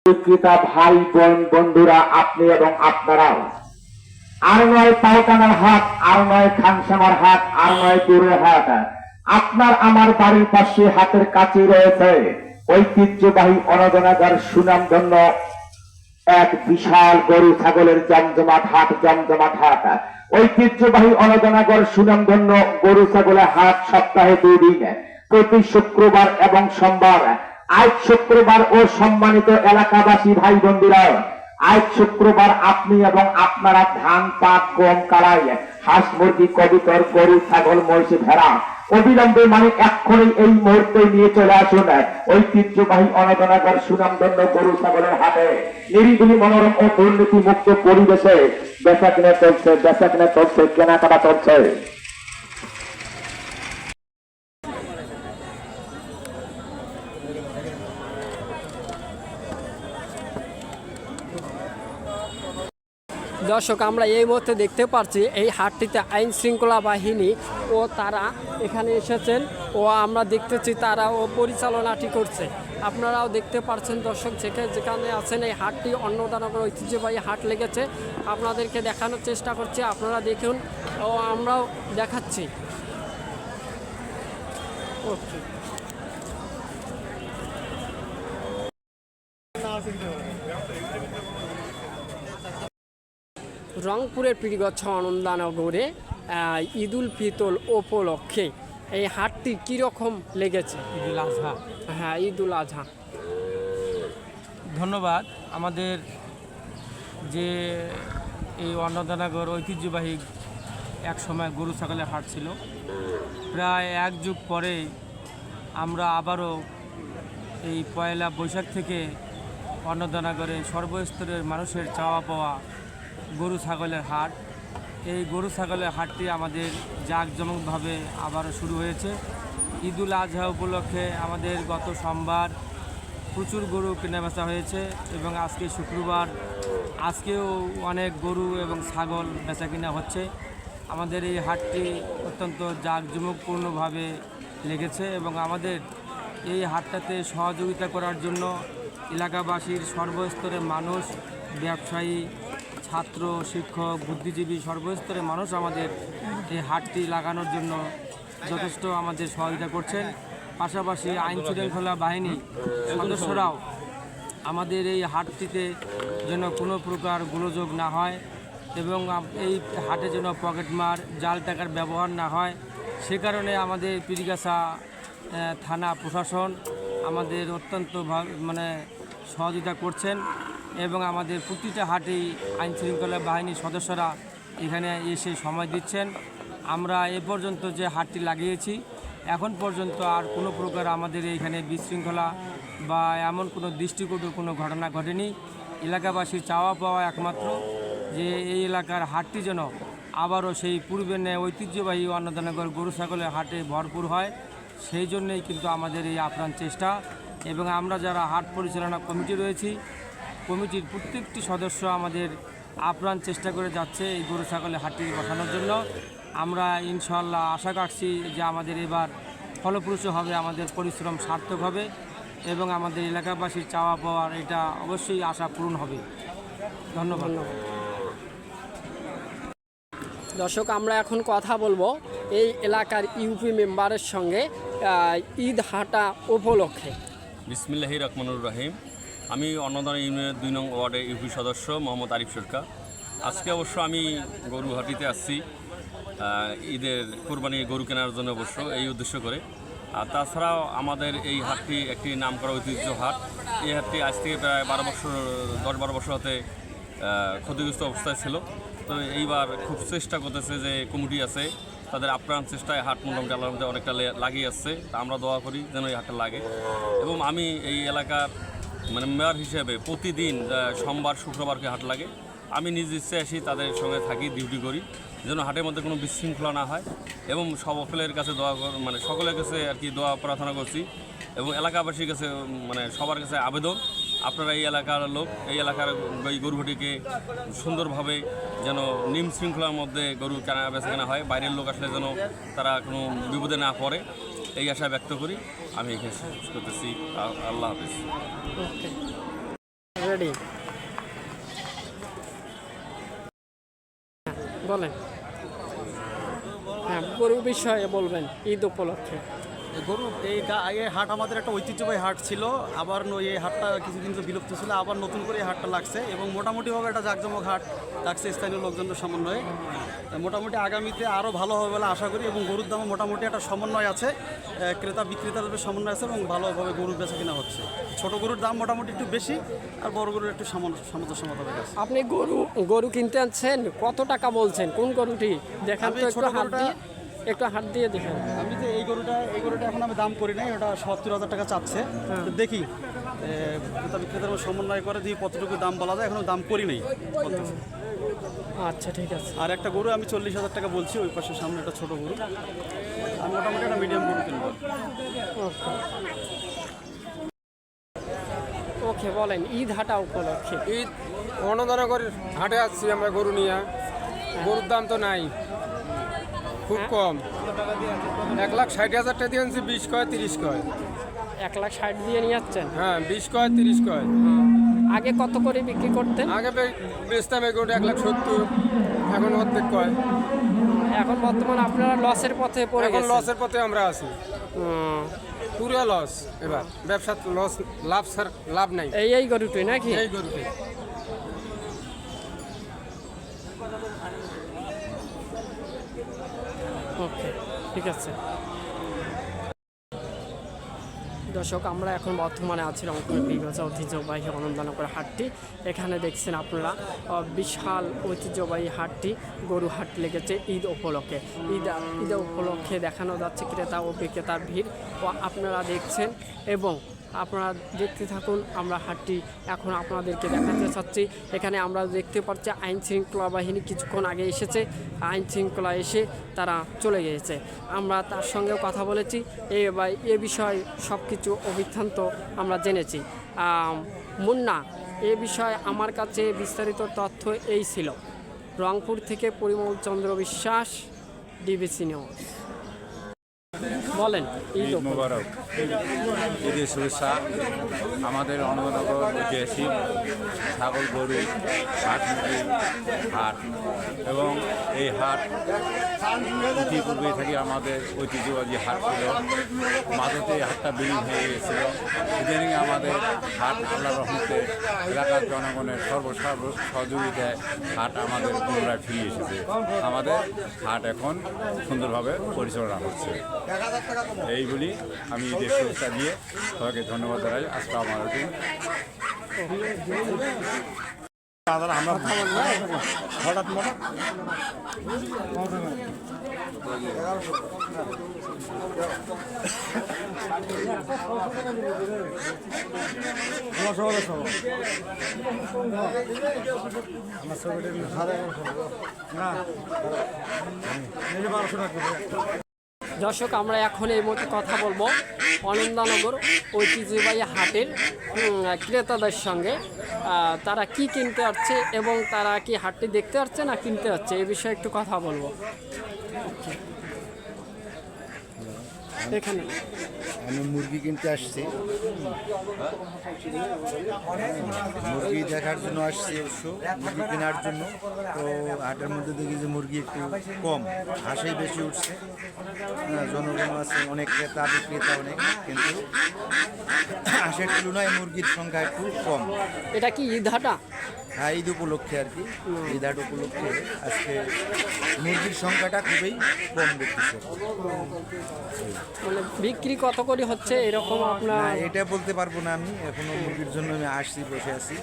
বিক্রেতা ভাই বোন বন্ধুরা, আপনি এবং আপনারাও, আর নয় পায়খানার হাট, আর নয় খানসামার হাট, আর নয় দূরের হাট, আপনার আমার বাড়ির পাশে হাতের কাছে রয়েছে ঐতিহ্যবাহী অনগনাগার সুনামধন্য এক বিশাল গরু ছাগলের জমজমাট হাট। ঐতিহ্যবাহী অনগনাগর সুনামধন্য গরু ছাগলের হাট সপ্তাহে 2 দিন, প্রতি শুক্রবার এবং সোমবার। আজ শুক্রবার ও সম্মানিত এলাকাবাসী ভাই বন্ধুরা, আজ শুক্রবার আপনি এবং আপনারা ধান, পাট, গম, কালাই, হাঁস, মুরগি, কবুতর, গরু, ছাগল, মহিষ, ভেড়া অবিলম্বে মানে এক্ষুনি এই মুহূর্তে নিয়ে চলে আসুন ঐতিহ্যবাহী অনগনাগর সুনামধন্য গরু ছাগলের হাটে। নিরিবিলি, মনোরম ও দুর্নীতি মুক্ত পরিবেশে বেচাকেনা চলছে, কেনাকাটা চলছে। দর্শক, আমরা এই মুহূর্তে দেখতে পাচ্ছি এই হাটটিতে আইন শৃঙ্খলা বাহিনী ও তারা এখানে এসেছেন ও আমরা দেখতেছি তারা ও পরিচালনাটি করছে। আপনারাও দেখতে পাচ্ছেন দর্শক, যেখানে আছেন এই হাটটি অন্নদানগর ঐতিহ্যবাহী হাট লেগেছে। আপনাদেরকে দেখানোর চেষ্টা করছি, আপনারা দেখুন ও আমরাও দেখাচ্ছি। রংপুরের পীরগচ্ছ আনন্দানগরে ঈদুল ফিতর উপলক্ষে এই হাটটি কীরকম লেগেছে? ঈদুল আজহা, হ্যাঁ, ঈদুল আজহা। ধন্যবাদ। আমাদের যে এই অন্নদানগর ঐতিহ্যবাহী এক সময় গরু ছাগলের হাট ছিল, প্রায় 1 যুগ পরে আমরা আবারও এই পয়লা বৈশাখ থেকে অন্নদানগরে সর্বস্তরের মানুষের চাওয়া পাওয়া গরু ছাগলের হাট, এই গরু ছাগলের হাটটি আমাদের জাঁকজমকভাবে আবারও শুরু হয়েছে। ঈদুল আজহা উপলক্ষে আমাদের গত সোমবার প্রচুর গরু কেনাবেচা হয়েছে এবং আজকে শুক্রবার, আজকেও অনেক গরু এবং ছাগল বেচা কিনা হচ্ছে। আমাদের এই হাটটি অত্যন্ত জাঁকজমকপূর্ণভাবে লেগেছে এবং আমাদের এই হাটটাতে সহযোগিতা করার জন্য এলাকাবাসীর সর্বস্তরের মানুষ, ব্যবসায়ী, ছাত্র, শিক্ষক, বুদ্ধিজীবী সর্বস্তরের মানুষ আমাদের এই হাটটি লাগানোর জন্য যথেষ্ট আমাদের সহযোগিতা করছেন। পাশাপাশি আইন শৃঙ্খলা বাহিনী সদস্যরাও আমাদের এই হাটটিতে যেন কোনো প্রকার গোলযোগ না হয় এবং এই হাটে যেন পকেটমার, জাল টাকার ব্যবহার না হয়, সে কারণে আমাদের পীরগাছা থানা প্রশাসন আমাদের অত্যন্ত সহযোগিতা করছেন এবং আমাদের প্রতিটা হাটেই আইন শৃঙ্খলা বাহিনীর সদস্যরা এখানে এসে সময় দিচ্ছেন। আমরা এ পর্যন্ত যে হাটটি লাগিয়েছি, এখন পর্যন্ত আর কোনো প্রকার আমাদের এইখানে বিশৃঙ্খলা বা এমন কোনো দৃষ্টিকটু কোনো ঘটনা ঘটেনি। এলাকাবাসীর চাওয়া পাওয়া একমাত্র যে এই এলাকার হাটটি যেন আবারও সেই পূর্বের ন্যায় ঐতিহ্যবাহী অন্নদানগর গরু ছাগলের হাটে ভরপুর হয়, সেই জন্যই কিন্তু আমাদের এই আপ্রাণ চেষ্টা। এবং আমরা যারা হাট পরিচালনা কমিটি রয়েছি, কমিটির প্রত্যেকটি সদস্য আমাদের আপ্রাণ চেষ্টা করে যাচ্ছে এই গরু ছাগলের হাটটি বসানোর জন্য। আমরা ইনশাআল্লাহ আশা রাখছি যে আমাদের এবার ফলপ্রসূ হবে, আমাদের পরিশ্রম সার্থক হবে এবং আমাদের এলাকাবাসীর চাওয়া পাওয়ার এটা অবশ্যই আশা পূরণ হবে। ধন্যবাদ। দর্শক, আমরা এখন কথা বলবো এই এলাকার ইউপি মেম্বারের সঙ্গে ঈদ হাটা উপলক্ষে। বিসমিল্লাহির রহমানুর রহিম। আমি অন্নদান ইউনিয়নের 2 নং ওয়ার্ডের ইউপি সদস্য মোহাম্মদ আরিফ সরকার। আজকে অবশ্য আমি গরুহাটিতে আসছি ঈদের কোরবানি গরু কেনার জন্য অবশ্য এই উদ্দেশ্য করে। আর তাছাড়াও আমাদের এই হাটটি একটি নামকরা ঐতিহ্য হাট। এই হাটটি আজ থেকে প্রায় 10-12 বছর হতে ক্ষতিগ্রস্ত অবস্থায় ছিল। তো এইবার খুব চেষ্টা করতেছে যে কমিটি আছে, তাদের আপ্রাণ চেষ্টায় হাট মোটামুটি আল্লাহর মধ্যে অনেকটা লাগিয়ে আসছে। তা আমরা দোয়া করি যেন এই হাটটা লাগে। এবং আমি এই এলাকার মেয়র হিসেবে প্রতিদিন সোমবার শুক্রবারকে হাট লাগে, আমি নিজ ইচ্ছে আসি, তাদের সঙ্গে থাকি, ডিউটি করি, যেন হাটের মধ্যে কোনো বিশৃঙ্খলা না হয়। এবং সকলের কাছে সকলের কাছে আর কি দোয়া প্রার্থনা করছি এবং এলাকাবাসীর কাছে সবার কাছে আবেদন, আপনারা এই এলাকার লোক, এই এলাকার এই গরুহাটিকে সুন্দরভাবে যেন নিম শৃঙ্খলার মধ্যে গরু কেনা বেচা কেনা হয়, বাইরের লোক আসলে যেন তারা কোনো বিপদে না পড়ে, এই আশা ব্যক্ত করি। আমি এখানে শেষ করতেছি। আল্লাহ হাফেজ। রেডি। বলেন, হ্যাঁ গরুর বিষয়ে বলবেন ঈদ উপলক্ষে। গরু এই হাট আমাদের একটা ঐতিহ্যবাহী হাট ছিল, আবার এই হাটটা কিছুদিন তো বিলুপ্ত ছিল, আবার নতুন করে এই হাটটা লাগছে এবং মোটামুটিভাবে একটা জাঁকজমক হাট লাগছে স্থানীয় লোকজনের সমন্বয়ে। মোটামুটি আগামীতে আরও ভালো হবে বলে আশা করি এবং গরুর দামে মোটামুটি একটা সমন্বয় আছে, ক্রেতা বিক্রেতাদের সমন্বয় আছে এবং ভালোভাবে গরুর বেচা কিনা হচ্ছে। ছোট গরুর দাম মোটামুটি একটু বেশি আর বড় গরুর একটু সামঞ্জস্য মোতাবেক আছে। আপনি গরু কিনতে আনছেন, কত টাকা বলছেন? কোন গরুটি দেখান তো, একটু হাত দিয়ে দেখেন। আমি যে এই গরুটা এখন আমি দাম করি নাই, ওটা 70,000 টাকা চাচ্ছে। তো দেখি ক্রেতা বিক্রেতার সমন্বয় করে দিয়ে কতটুকু দাম বলা যায়, এখনো দাম করি নাই। আচ্ছা ঠিক আছে। আর একটা গরু আমি 40,000 টাকা বলছি, ওই পাশে সামনে একটা ছোট গরু। আমি মোটামুটি একটা মিডিয়াম গরু কিনবো। ওকে বলেন ঈদ হাটা উপলক্ষে। ঈদ অন্নদানগর হাটে আসছি আমরা গরু নিয়ে। গরুর দাম তো নাই, খুব কম। 1,60,000 টাকা দিয়ে আনছি, 20 কয় 30 কয়। 1,60,000 দিয়ে নিয়ে যাচ্ছেন? হ্যাঁ 20 কয় 30 কয়। আগে কত করে বিক্রি করতেন? আগে বেচতাম এই গরুটা 1,70,000, এখন অর্ধেক কয়। এখন বর্তমানে আপনারা লসের পথে পড়ে এখন গেছেন। লসের পথে আমরা আছি, পুরো লস। এবার ব্যবসা লস, লাভ নাই। এই গরুটি নাকি? এই গরুটি ওকে ঠিক আছে। দর্শক, আমরা এখন বর্তমানে আছি রংপুর বিভাজা ঐতিহ্যবাহী অনন্দনগর হাটটি। এখানে দেখছেন আপনারা বিশাল ঐতিহ্যবাহী হাটটি, গরু হাট লেগেছে ঈদ উপলক্ষে। ঈদ উপলক্ষে দেখানো যাচ্ছে ক্রেতা ও বিক্রেতার ভিড় ও আপনারা দেখছেন এবং আপনারা দেখতে থাকুন। আমরা হাটটি এখন আপনাদেরকে দেখাতে চাচ্ছি। এখানে আমরা দেখতে পাচ্ছি আইন শৃঙ্খলা বাহিনী কিছুক্ষণ আগে এসেছে, আইন শৃঙ্খলা এসে তারা চলে গিয়েছে। আমরা তার সঙ্গেও কথা বলেছি, এ বিষয়ে সব কিছু অভিজ্ঞান্ত আমরা জেনেছি। মুন্না, এ বিষয়ে আমার কাছে বিস্তারিত তথ্য এই ছিল। রংপুর থেকে পরিমল চন্দ্র বিশ্বাস, ডিবিসি নিউজ। বলেন ঈদ মোবারক, ঈদের শুভেচ্ছা। আমাদের অনন্দনগর ঐতিহাসিক ছাগল গরু হাট, মুরগির হাট এবং এই হাট ইতিপূর্বে থেকে আমাদের ঐতিহ্যবাহী হাট ছিল। মাঝেতে এই হাটটা বিলীন হয়ে গিয়েছিল। ইদানিং আমাদের হাট আল্লাহর রহমতে এলাকার জনগণের সহযোগিতায় হাট আমাদের পুনরায় ফিরে এসেছে। আমাদের হাট এখন সুন্দরভাবে পরিচালনা হচ্ছে। এই বলি আমি ঈদের শুভেচ্ছা দিয়ে সবাইকে ধন্যবাদ জানাই। আসসালামু আলাইকুম। দর্শক, আমরা এখন এই মুহূর্তে কথা বলবো অনন্দনগর ঐতিহ্যবাহী হাটের ক্রেতাদের সঙ্গে। তারা কি কিনতে আসছে এবং তারা কি হাটটি দেখতে আসছে না কিনতে আসছে, এই বিষয়ে একটু কথা বলবো। এখানে আমি মুরগি কিনতে আসছি, মুরগি দেখার জন্য আসছি, অবশ্য মুরগি কেনার জন্য। তো হাটের মধ্যে দেখি যে মুরগি একটু কম, হাঁসেই বেশি উঠছে। জনগণ আছে অনেক, ক্রেতা বিক্রেতা অনেক, কিন্তু হাঁসের তুলনায় মুরগির সংখ্যা একটু কম। এটা কি ঈদ হাটা? হ্যাঁ, ঈদ উপলক্ষে আর কি, ঈদ হাট উপলক্ষে আজকে মুরগির সংখ্যাটা খুবই কম দেখতেছে। মানে বিক্রি কত করে হচ্ছে এরকম আপনার? না, এটা বলতে পারবো না আমি, এখনো মুরগির জন্য আমি আসছি, বসে আছি।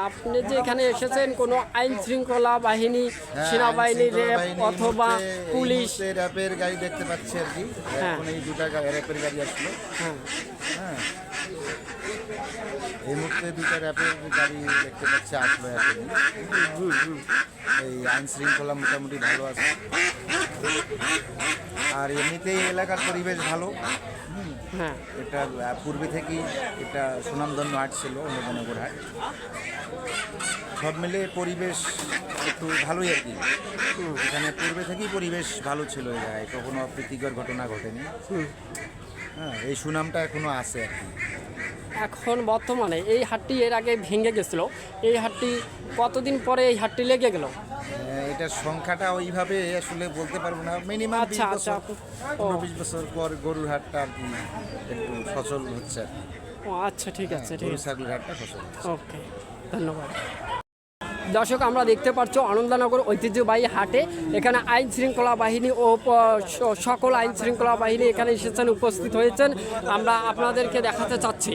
আপনি যে এখানে এসেছেন, কোনো আইন শৃঙ্খলা বাহিনী, সেনাবাহিনী, র্যাব অথবা পুলিশ? র্যাপের গাড়ি দেখতে পাচ্ছি আর কি, এখন এই দুটা র্যাপের গাড়ি আসলো। হ্যাঁ, এই মুহূর্তে দুটা র্যাপের গাড়ি দেখতে পাচ্ছি, আসলো এখন। এই আইন শৃঙ্খলা মোটামুটি ভালো আছে, আর এমনিতেই এলাকার পরিবেশ ভালো। হ্যাঁ, এটা পূর্বে থেকেই এটা সুনামধন্য হাট ছিল, অন্নদানগর হাট। সব মিলে পরিবেশ একটু ভালোই আর কি। এখানে পূর্বে থেকেই পরিবেশ ভালো ছিল, এই জায়গায় কখনো অপ্রীতিকর ঘটনা ঘটেনি। হ্যাঁ, এই সুনামটা এখনো আছে আর কি। এখন বর্তমানে এই হাটটি এর আগে ভেঙে গেছিল, এই হাটটি কতদিন পরে এই হাটটি লেগে গেল? এটার সংখ্যাটা ওইভাবে আসলে বলতে পারবো না, মিনিমাম আচ্ছা আচ্ছা ও 20 বছর পর গরুর হাটটা আর কি একটু সচল হচ্ছে আর কি। ও আচ্ছা ঠিক আছে ঠিক গরু আছে, ছাগলের হাটটা সচল হচ্ছে। ওকে ধন্যবাদ। দর্শক আমরা দেখতে পাচ্ছি আনন্দনগর ঐতিহ্যবাহী হাটে এখানে আইন শৃঙ্খলা বাহিনী ও সকল আইন শৃঙ্খলা বাহিনী এখানে এসেছেন, উপস্থিত হয়েছেন। আমরা আপনাদেরকে দেখাতে চাচ্ছি।